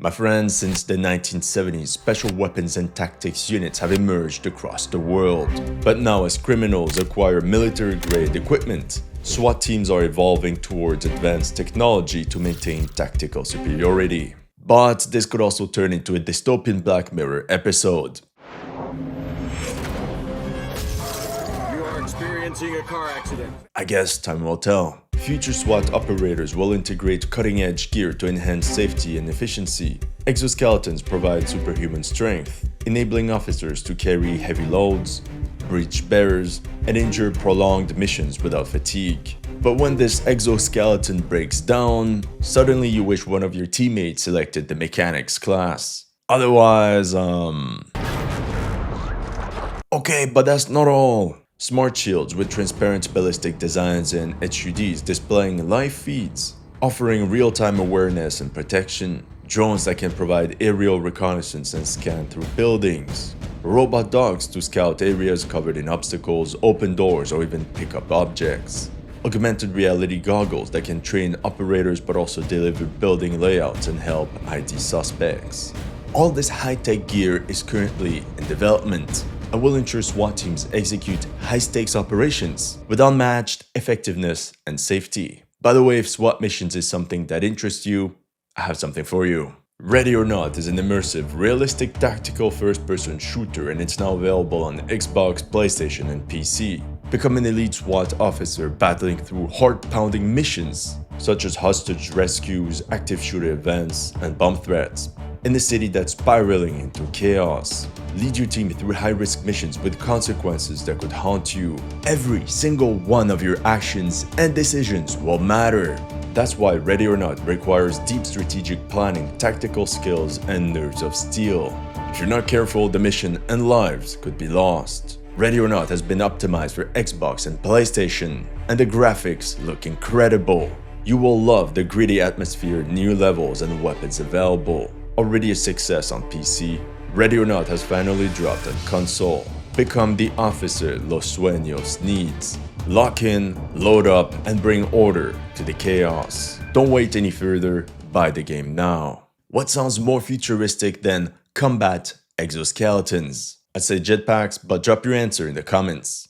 My friends, since the 1970s, special weapons and tactics units have emerged across the world. But now as criminals acquire military-grade equipment, SWAT teams are evolving towards advanced technology to maintain tactical superiority. But this could also turn into a dystopian Black Mirror episode. You are experiencing a car accident. I guess time will tell. Future SWAT operators will integrate cutting-edge gear to enhance safety and efficiency. Exoskeletons provide superhuman strength, enabling officers to carry heavy loads, breach barriers, and endure prolonged missions without fatigue. But when this exoskeleton breaks down, suddenly you wish one of your teammates selected the mechanics class. Otherwise, Okay, but that's not all. Smart shields with transparent ballistic designs and HUDs displaying live feeds, offering real-time awareness and protection. Drones that can provide aerial reconnaissance and scan through buildings. Robot dogs to scout areas covered in obstacles, open doors, or even pick up objects. Augmented reality goggles that can train operators but also deliver building layouts and help ID suspects. All this high-tech gear is currently in development and will ensure SWAT teams execute high-stakes operations with unmatched effectiveness and safety. By the way, if SWAT missions is something that interests you, I have something for you. Ready or Not is an immersive, realistic tactical first-person shooter, and it's now available on Xbox, PlayStation, and PC. Become an elite SWAT officer battling through heart-pounding missions such as hostage rescues, active shooter events, and bomb threats in a city that's spiraling into chaos. Lead your team through high-risk missions with consequences that could haunt you. Every single one of your actions and decisions will matter. That's why Ready or Not requires deep strategic planning, tactical skills, and nerves of steel. If you're not careful, the mission and lives could be lost. Ready or Not has been optimized for Xbox and PlayStation, and the graphics look incredible. You will love the gritty atmosphere, new levels, and weapons available. Already a success on PC, Ready or Not has finally dropped on console. Become the officer Los Sueños needs. Lock in, load up, and bring order to the chaos. Don't wait any further, buy the game now. What sounds more futuristic than combat exoskeletons? I'd say jetpacks, but drop your answer in the comments.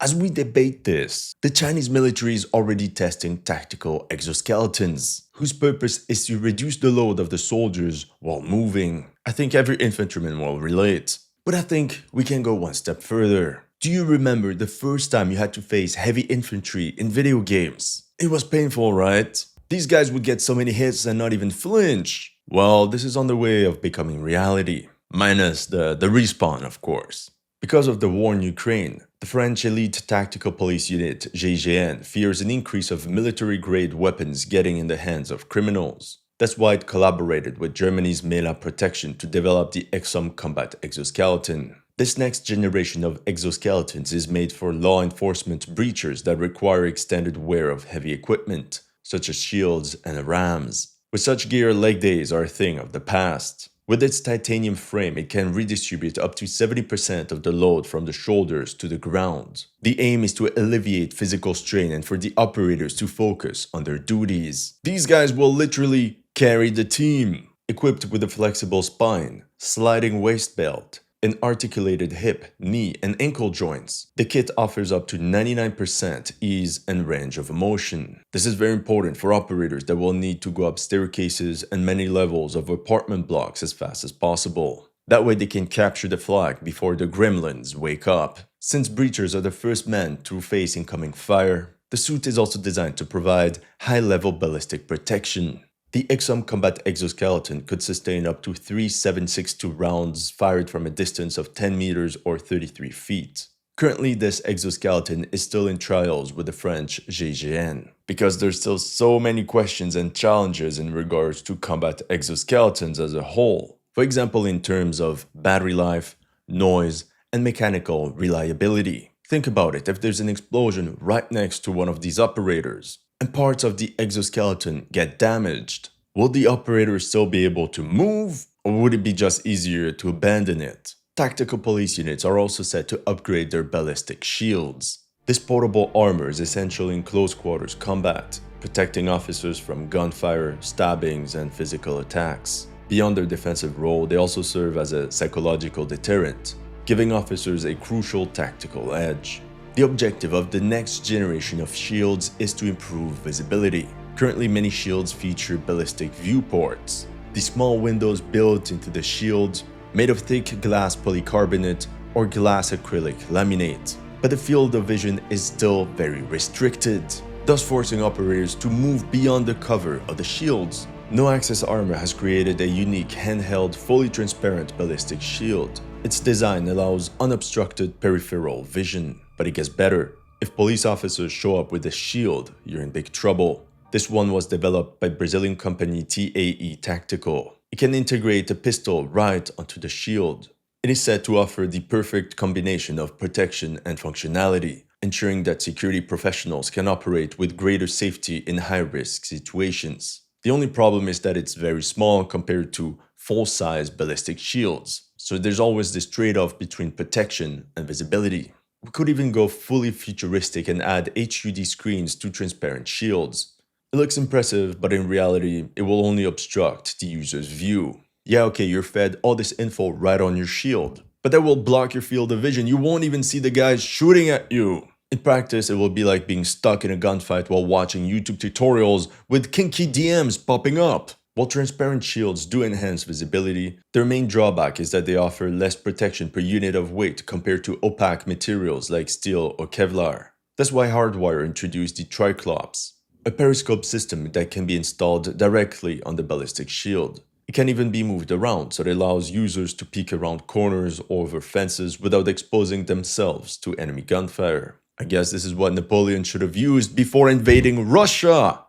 As we debate this, the Chinese military is already testing tactical exoskeletons, whose purpose is to reduce the load of the soldiers while moving. I think every infantryman will relate. But I think we can go one step further. Do you remember the first time you had to face heavy infantry in video games? It was painful, right? These guys would get so many hits and not even flinch. Well, this is on the way of becoming reality. Minus the respawn, of course. Because of the war in Ukraine, the French elite tactical police unit GIGN fears an increase of military-grade weapons getting in the hands of criminals. That's why it collaborated with Germany's Mela Protection to develop the Exom Combat Exoskeleton. This next generation of exoskeletons is made for law enforcement breachers that require extended wear of heavy equipment, such as shields and rams. With such gear, leg days are a thing of the past. With its titanium frame, it can redistribute up to 70% of the load from the shoulders to the ground. The aim is to alleviate physical strain and for the operators to focus on their duties. These guys will literally carry the team. Equipped with a flexible spine, sliding waist belt, and articulated hip, knee, and ankle joints, the kit offers up to 99% ease and range of motion. This is very important for operators that will need to go up staircases and many levels of apartment blocks as fast as possible. That way they can capture the flag before the gremlins wake up. Since breachers are the first men to face incoming fire, the suit is also designed to provide high-level ballistic protection. The Exom Combat Exoskeleton could sustain up to 3 7.62 rounds fired from a distance of 10 meters or 33 feet. Currently, this exoskeleton is still in trials with the French GIGN, because there's still so many questions and challenges in regards to combat exoskeletons as a whole. For example, in terms of battery life, noise, and mechanical reliability. Think about it, if there's an explosion right next to one of these operators, and parts of the exoskeleton get damaged, will the operator still be able to move, or would it be just easier to abandon it? Tactical police units are also set to upgrade their ballistic shields. This portable armor is essential in close quarters combat, protecting officers from gunfire, stabbings, and physical attacks. Beyond their defensive role, they also serve as a psychological deterrent, giving officers a crucial tactical edge. The objective of the next generation of shields is to improve visibility. Currently, many shields feature ballistic viewports. These small windows built into the shield, made of thick glass polycarbonate or glass acrylic laminate. But the field of vision is still very restricted, thus forcing operators to move beyond the cover of the shields. No Access Armor has created a unique handheld, fully transparent ballistic shield. Its design allows unobstructed peripheral vision, but it gets better. If police officers show up with a shield, you're in big trouble. This one was developed by Brazilian company TAE Tactical. It can integrate a pistol right onto the shield. It is said to offer the perfect combination of protection and functionality, ensuring that security professionals can operate with greater safety in high-risk situations. The only problem is that it's very small compared to full-size ballistic shields, so there's always this trade-off between protection and visibility. We could even go fully futuristic and add HUD screens to transparent shields. It looks impressive, but in reality, it will only obstruct the user's view. Yeah, okay, you're fed all this info right on your shield, but that will block your field of vision. You won't even see the guys shooting at you. In practice, it will be like being stuck in a gunfight while watching YouTube tutorials with kinky DMs popping up. While transparent shields do enhance visibility, their main drawback is that they offer less protection per unit of weight compared to opaque materials like steel or Kevlar. That's why Hardwire introduced the Triclops, a periscope system that can be installed directly on the ballistic shield. It can even be moved around, so it allows users to peek around corners or over fences without exposing themselves to enemy gunfire. I guess this is what Napoleon should have used before invading Russia!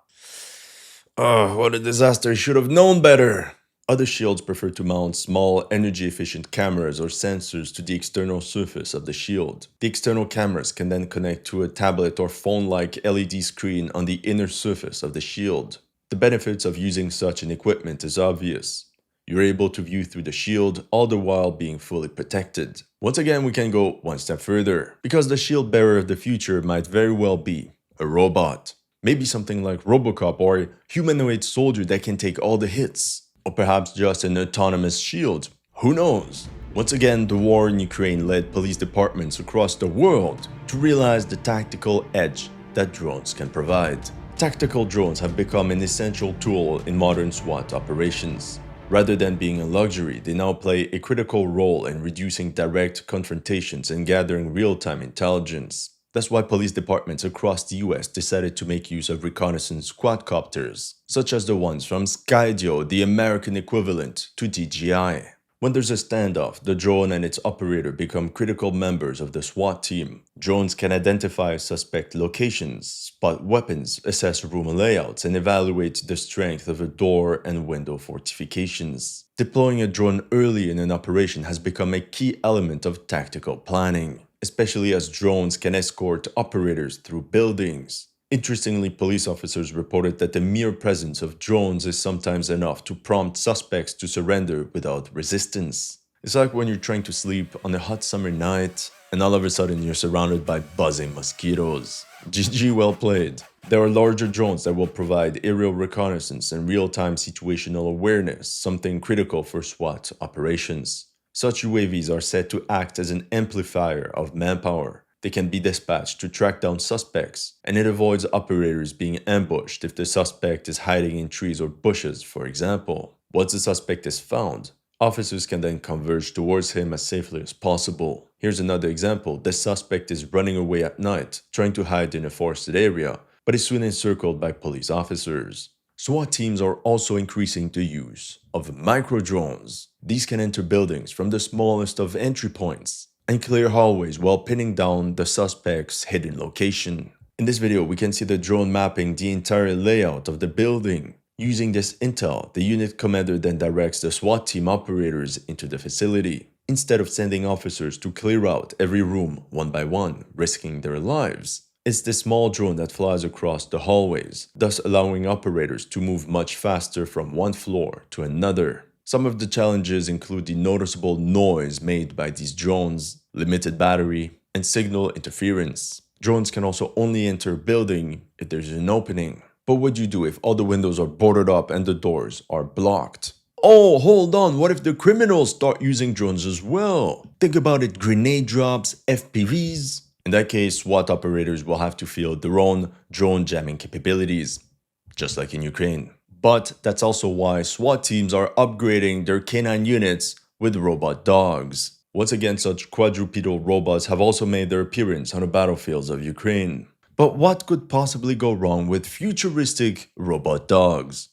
Oh, what a disaster, he should have known better! Other shields prefer to mount small, energy-efficient cameras or sensors to the external surface of the shield. The external cameras can then connect to a tablet or phone-like LED screen on the inner surface of the shield. The benefits of using such an equipment is obvious. You're able to view through the shield, all the while being fully protected. Once again, we can go one step further, because the shield bearer of the future might very well be a robot. Maybe something like Robocop or a humanoid soldier that can take all the hits. Or perhaps just an autonomous shield. Who knows? Once again, the war in Ukraine led police departments across the world to realize the tactical edge that drones can provide. Tactical drones have become an essential tool in modern SWAT operations. Rather than being a luxury, they now play a critical role in reducing direct confrontations and gathering real-time intelligence. That's why police departments across the US decided to make use of reconnaissance quadcopters, such as the ones from Skydio, the American equivalent to DJI. When there's a standoff, the drone and its operator become critical members of the SWAT team. Drones can identify suspect locations, spot weapons, assess room layouts, and evaluate the strength of a door and window fortifications. Deploying a drone early in an operation has become a key element of tactical planning, especially as drones can escort operators through buildings. Interestingly, police officers reported that the mere presence of drones is sometimes enough to prompt suspects to surrender without resistance. It's like when you're trying to sleep on a hot summer night and all of a sudden you're surrounded by buzzing mosquitoes. GG, well played. There are larger drones that will provide aerial reconnaissance and real-time situational awareness, something critical for SWAT operations. Such UAVs are said to act as an amplifier of manpower. They can be dispatched to track down suspects, and it avoids operators being ambushed if the suspect is hiding in trees or bushes, for example. Once the suspect is found, officers can then converge towards him as safely as possible. Here's another example. The suspect is running away at night, trying to hide in a forested area, but is soon encircled by police officers. SWAT teams are also increasing the use of micro-drones. These can enter buildings from the smallest of entry points and clear hallways while pinning down the suspect's hidden location. In this video, we can see the drone mapping the entire layout of the building. Using this intel, the unit commander then directs the SWAT team operators into the facility, instead of sending officers to clear out every room one by one, risking their lives. It's the small drone that flies across the hallways, thus allowing operators to move much faster from one floor to another. Some of the challenges include the noticeable noise made by these drones, limited battery, and signal interference. Drones can also only enter a building if there's an opening. But what do you do if all the windows are boarded up and the doors are blocked? Oh, hold on, what if the criminals start using drones as well? Think about it, grenade drops, FPVs. In that case, SWAT operators will have to field their own drone jamming capabilities, just like in Ukraine. But that's also why SWAT teams are upgrading their canine units with robot dogs. Once again, such quadrupedal robots have also made their appearance on the battlefields of Ukraine. But what could possibly go wrong with futuristic robot dogs?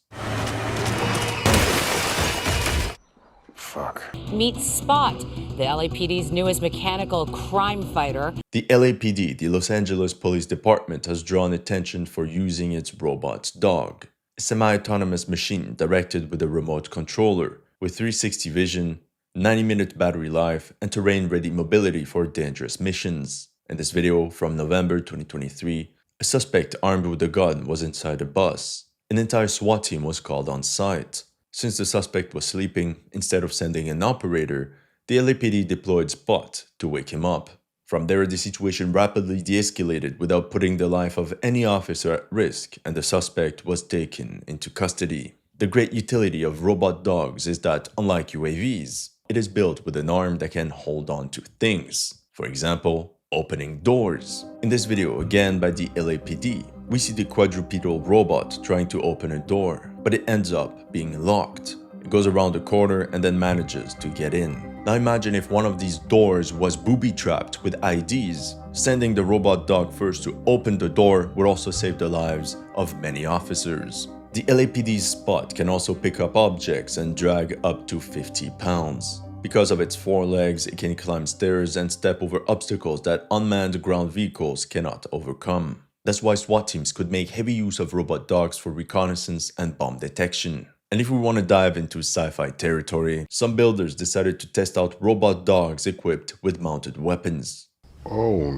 Meet Spot, the LAPD's newest mechanical crime fighter. The LAPD, the Los Angeles Police Department, has drawn attention for using its robot dog, a semi-autonomous machine directed with a remote controller, with 360 vision, 90-minute battery life, and terrain-ready mobility for dangerous missions. In this video from November 2023, a suspect armed with a gun was inside a bus. An entire SWAT team was called on site. Since the suspect was sleeping, instead of sending an operator, the LAPD deployed SPOT to wake him up. From there, the situation rapidly de-escalated without putting the life of any officer at risk, and the suspect was taken into custody. The great utility of robot dogs is that, unlike UAVs, it is built with an arm that can hold on to things. For example, opening doors. In this video, again by the LAPD, we see the quadrupedal robot trying to open a door, but it ends up being locked. It goes around the corner and then manages to get in. Now imagine if one of these doors was booby-trapped with IDs. Sending the robot dog first to open the door would also save the lives of many officers. The LAPD's SPOT can also pick up objects and drag up to 50 pounds. Because of its forelegs, it can climb stairs and step over obstacles that unmanned ground vehicles cannot overcome. That's why SWAT teams could make heavy use of robot dogs for reconnaissance and bomb detection. And if we want to dive into sci-fi territory, some builders decided to test out robot dogs equipped with mounted weapons. Oh,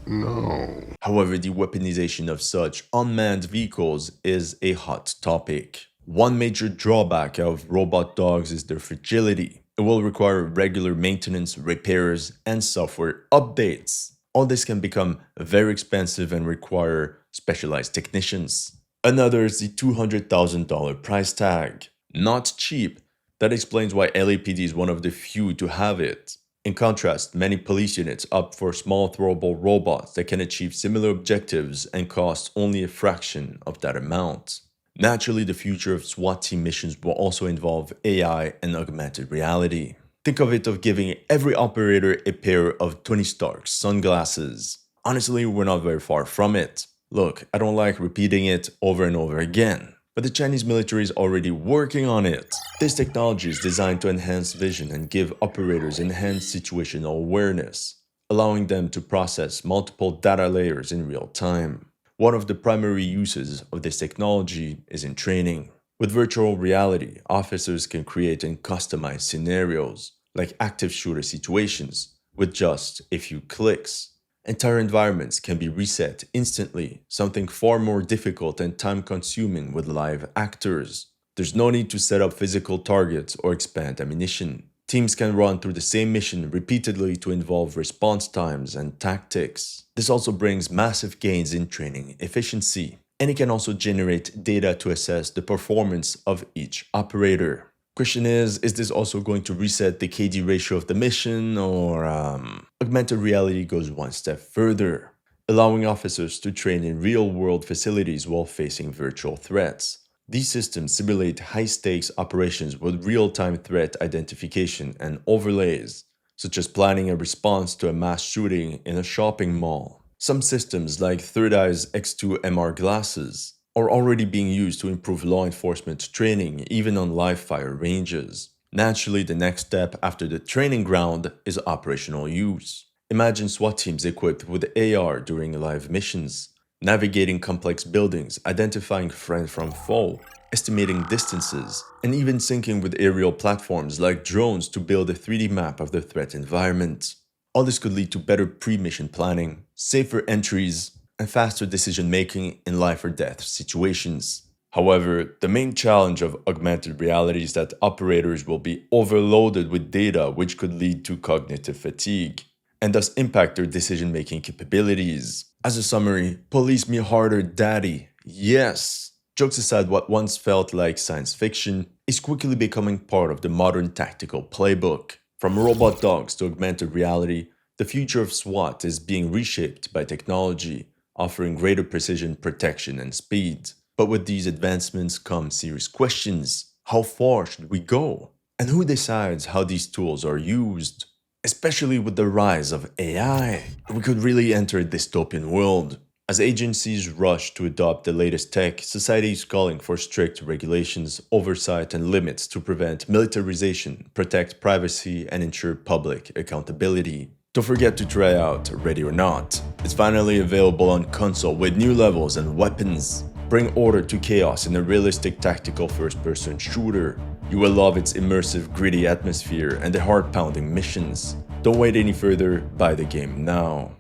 no. However, the weaponization of such unmanned vehicles is a hot topic. One major drawback of robot dogs is their fragility. It will require regular maintenance, repairs, and software updates. All this can become very expensive and require specialized technicians. Another is the $200,000 price tag. Not cheap. That explains why LAPD is one of the few to have it. In contrast, many police units opt for small throwable robots that can achieve similar objectives and cost only a fraction of that amount. Naturally, the future of SWAT team missions will also involve AI and augmented reality. Think of it of giving every operator a pair of Tony Stark's sunglasses. Honestly, we're not very far from it. Look, I don't like repeating it over and over again, but the Chinese military is already working on it. This technology is designed to enhance vision and give operators enhanced situational awareness, allowing them to process multiple data layers in real time. One of the primary uses of this technology is in training. With virtual reality, officers can create and customize scenarios, like active shooter situations, with just a few clicks. Entire environments can be reset instantly, something far more difficult and time-consuming with live actors. There's no need to set up physical targets or expand ammunition. Teams can run through the same mission repeatedly to involve response times and tactics. This also brings massive gains in training efficiency, and it can also generate data to assess the performance of each operator. Question is this also going to reset the KD ratio of the mission, or augmented reality goes one step further, allowing officers to train in real-world facilities while facing virtual threats. These systems simulate high-stakes operations with real-time threat identification and overlays, such as planning a response to a mass shooting in a shopping mall. Some systems, like Third Eye's X2 MR glasses, are already being used to improve law enforcement training even on live-fire ranges. Naturally, the next step after the training ground is operational use. Imagine SWAT teams equipped with AR during live missions, navigating complex buildings, identifying friend from foe, estimating distances, and even syncing with aerial platforms like drones to build a 3D map of the threat environment. All this could lead to better pre-mission planning, safer entries, and faster decision-making in life or death situations. However, the main challenge of augmented reality is that operators will be overloaded with data, which could lead to cognitive fatigue. and thus impact their decision-making capabilities. As a summary, police me harder, daddy. Yes! Jokes aside, what once felt like science fiction is quickly becoming part of the modern tactical playbook. From robot dogs to augmented reality, the future of SWAT is being reshaped by technology, offering greater precision, protection, and speed. But with these advancements come serious questions. How far should we go? And who decides how these tools are used? Especially with the rise of AI, we could really enter a dystopian world. As agencies rush to adopt the latest tech, society is calling for strict regulations, oversight, and limits to prevent militarization, protect privacy, and ensure public accountability. Don't forget to try out Ready or Not. It's finally available on console with new levels and weapons. Bring order to chaos in a realistic tactical first-person shooter. You will love its immersive, gritty atmosphere and the heart-pounding missions. Don't wait any further, buy the game now.